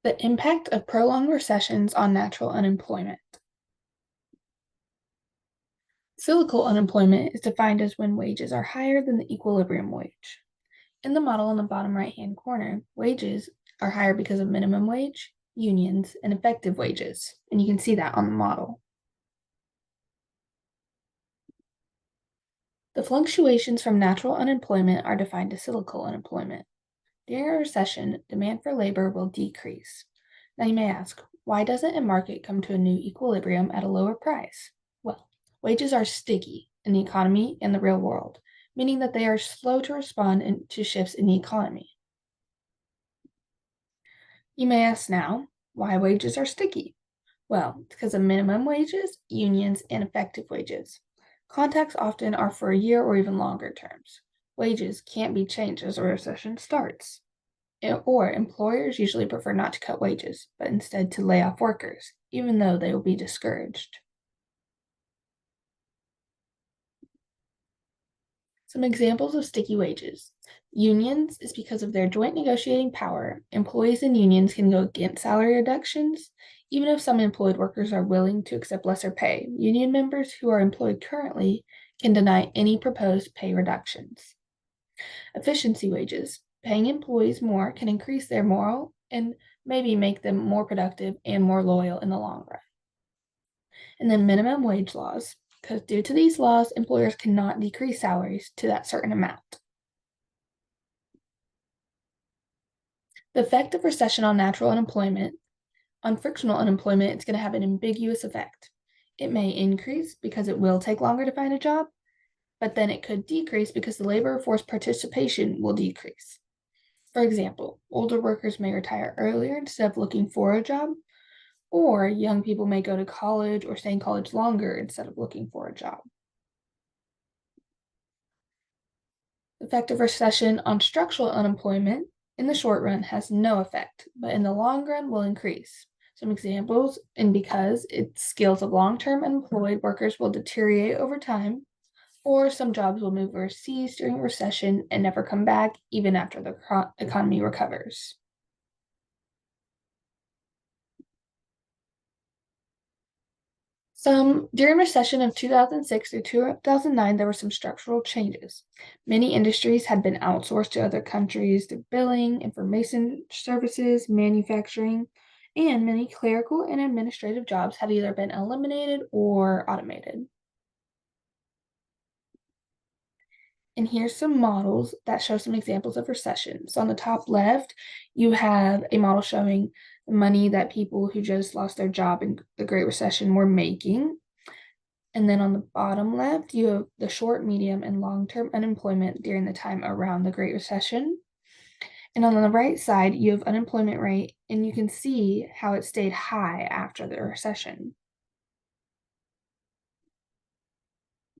The impact of prolonged recessions on natural unemployment. Cyclical unemployment is defined as when wages are higher than the equilibrium wage. In the model in the bottom right-hand corner, wages are higher because of minimum wage, unions, and effective wages, and you can see that on the model. The fluctuations from natural unemployment are defined as cyclical unemployment. During a recession, demand for labor will decrease. Now you may ask, why doesn't a market come to a new equilibrium at a lower price? Well, wages are sticky in the economy and the real world, meaning that they are slow to respond to shifts in the economy. You may ask now, why wages are sticky? Well, because of minimum wages, unions, and effective wages. Contracts often are for a year or even longer terms. Wages can't be changed as a recession starts. Or employers usually prefer not to cut wages, but instead to lay off workers, even though they will be discouraged. Some examples of sticky wages. Unions is because of their joint negotiating power. Employees and unions can go against salary reductions, even if some employed workers are willing to accept lesser pay. Union members who are employed currently can deny any proposed pay reductions. Efficiency wages. Paying employees more can increase their morale and maybe make them more productive and more loyal in the long run. And then minimum wage laws, because due to these laws, employers cannot decrease salaries to that certain amount. The effect of recession on natural unemployment. On frictional unemployment, it's going to have an ambiguous effect. It may increase because it will take longer to find a job, but then it could decrease because the labor force participation will decrease. For example, older workers may retire earlier instead of looking for a job, or young people may go to college or stay in college longer instead of looking for a job. The effect of recession on structural unemployment in the short run has no effect, but in the long run will increase. Some examples, and because its skills of long-term unemployed workers will deteriorate over time, or some jobs will move overseas during a recession and never come back even after the economy recovers. During recession of 2006 through 2009, there were some structural changes. Many industries had been outsourced to other countries through billing, information services, manufacturing, and many clerical and administrative jobs had either been eliminated or automated. And here's some models that show some examples of recession. So on the top left, you have a model showing the money that people who just lost their job in the Great Recession were making. And then on the bottom left, you have the short, medium, and long-term unemployment during the time around the Great Recession. And on the right side, you have unemployment rate, and you can see how it stayed high after the recession.